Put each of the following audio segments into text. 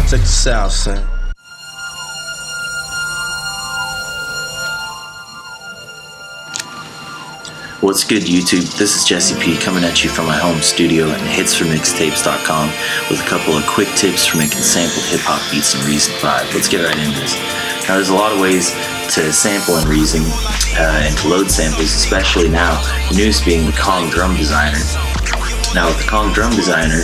Check this out, son. What's good, YouTube? This is Jesse P coming at you from my home studio and hitsformixtapes.com with a couple of quick tips for making sampled hip-hop beats in Reason 5. Let's get right into this. Now, there's a lot of ways to sample in Reason and to load samples, especially now, the newest being the Kong Drum Designer. Now, with the Kong Drum Designer,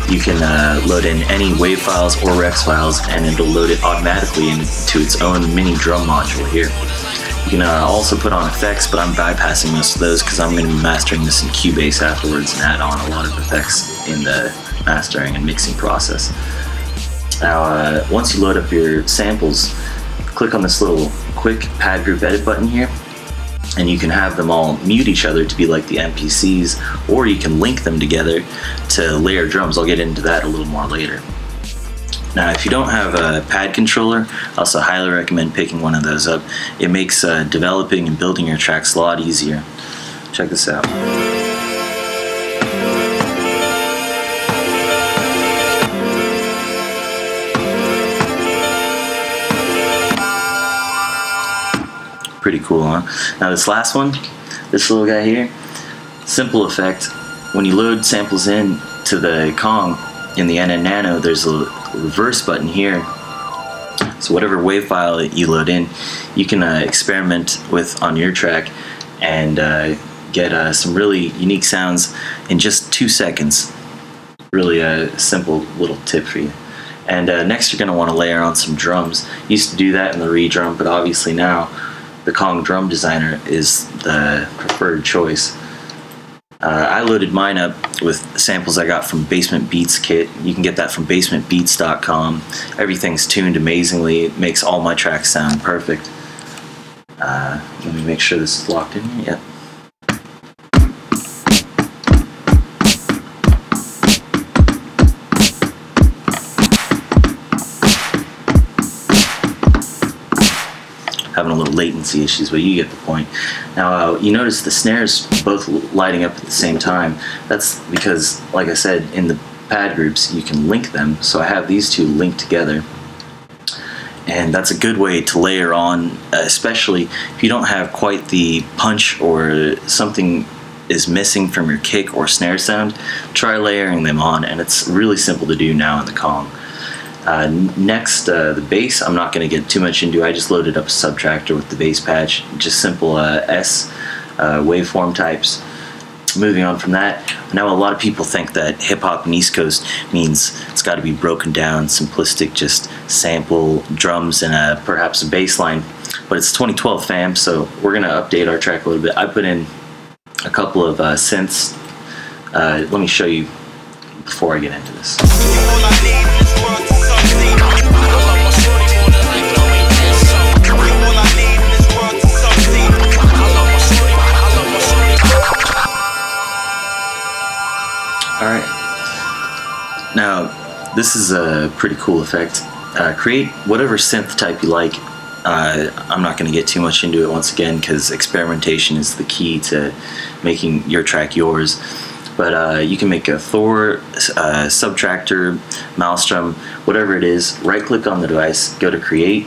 you can load in any WAV files or Rex files, and it'll load it automatically into its own mini drum module here. You can also put on effects, but I'm bypassing most of those because I'm going to be mastering this in Cubase afterwards and add on a lot of effects in the mastering and mixing process. Now, once you load up your samples, click on this little quick pad group edit button here, and you can have them all mute each other to be like the MPCs, or you can link them together to layer drums. I'll get into that a little more later. Now, if you don't have a pad controller, I also highly recommend picking one of those up. It makes developing and building your tracks a lot easier. Check this out. Pretty cool, huh? Now this last one, this little guy here, simple effect. When you load samples in to the Kong in the NN Nano, there's a reverse button here. So whatever WAV file you load in, you can experiment with on your track and get some really unique sounds in just 2 seconds. Really a simple little tip for you. And next you're going to want to layer on some drums. Used to do that in the re-drum, but obviously now the Kong Drum Designer is the preferred choice. I loaded mine up with samples I got from Basement Beats Kit. You can get that from basementbeats.com. Everything's tuned amazingly. It makes all my tracks sound perfect. Let me make sure this is locked in here. Yep. Having a little latency issues, but you get the point. Now, you notice the snares both lighting up at the same time. That's because, like I said, in the pad groups, you can link them. So I have these two linked together. And that's a good way to layer on, especially if you don't have quite the punch or something is missing from your kick or snare sound. Try layering them on, and it's really simple to do now in the Kong. Next, the bass, I'm not going to get too much into. I just loaded up a subtractor with the bass patch, just simple S waveform types. Moving on from that, now a lot of people think that hip-hop and East Coast means it's got to be broken down, simplistic, just sample drums and perhaps a bass line. But it's 2012, fam, so we're going to update our track a little bit. I put in a couple of synths. Let me show you before I get into this. Alright, now this is a pretty cool effect. Create whatever synth type you like. I'm not going to get too much into it once again because experimentation is the key to making your track yours. But you can make a Thor, subtractor, maelstrom, whatever it is. Right click on the device, go to create,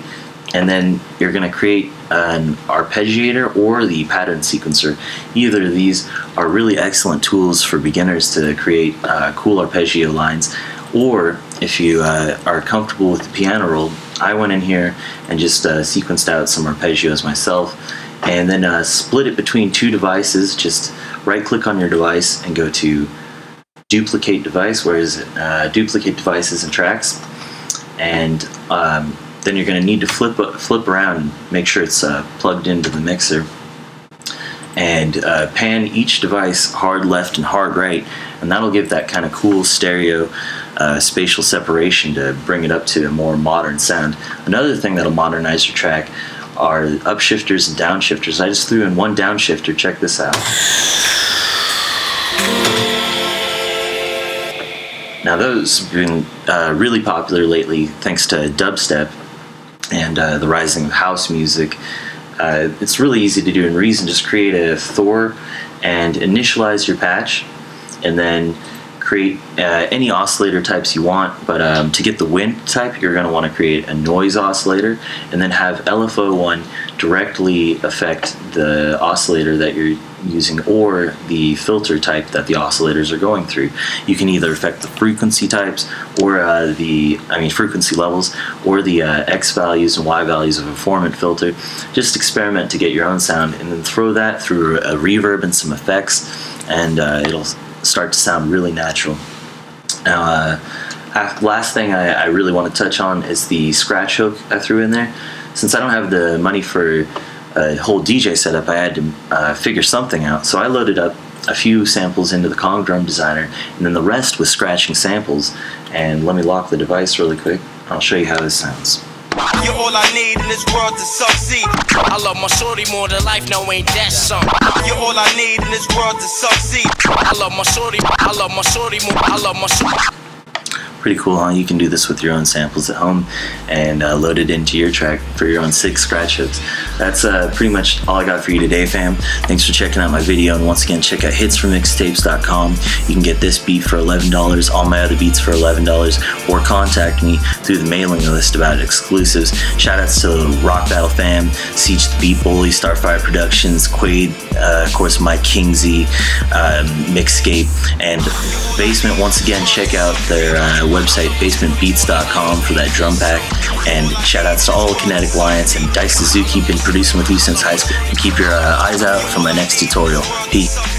and then you're going to create an arpeggiator or the pattern sequencer. Either of these are really excellent tools for beginners to create cool arpeggio lines, or if you are comfortable with the piano roll, I went in here and just sequenced out some arpeggios myself, and then split it between two devices. Just right click on your device and go to duplicate device. Where is it? Duplicate devices and tracks, and then you're going to need to flip around and make sure it's plugged into the mixer, and pan each device hard left and hard right, and that'll give that kind of cool stereo spatial separation to bring it up to a more modern sound. Another thing that'll modernize your track are upshifters and downshifters. I just threw in one downshifter. Check this out. Now those have been really popular lately thanks to dubstep and the rising of house music. It's really easy to do in Reason. Just create a Thor and initialize your patch, and then create any oscillator types you want, but to get the wind type, you're going to want to create a noise oscillator, and then have LFO1 directly affect the oscillator that you're using or the filter type that the oscillators are going through. You can either affect the frequency types or frequency levels, or the X values and Y values of a formant filter. Just experiment to get your own sound, and then throw that through a reverb and some effects, and it'll start to sound really natural. Now, last thing I really want to touch on is the scratch hook I threw in there. Since I don't have the money for a whole DJ setup, I had to figure something out. So I loaded up a few samples into the Kong Drum Designer, and then the rest was scratching samples. And let me lock the device really quick. I'll show you how this sounds. You're all I need in this world to succeed. I love my shorty more than life, no ain't that something. You're all I need in this world to succeed. I love my shorty more, I love my shorty. Pretty cool, huh? You can do this with your own samples at home and load it into your track for your own 6 scratch hooks. That's pretty much all I got for you today, fam. Thanks for checking out my video, and once again, check out hitsformixtapes.com. You can get this beat for $11, all my other beats for $11, or contact me through the mailing list about exclusives. Shoutouts to Rock Battle Fam, Siege the Beat Bully, Starfire Productions, Quaid, of course Mike Kingsey, Mixscape, and Basement. Once again, check out their website, basementbeats.com, for that drum pack. And shout outs to all Kinetic Alliance and Dice Suzuki, been producing with you since high school. And keep your eyes out for my next tutorial. Peace.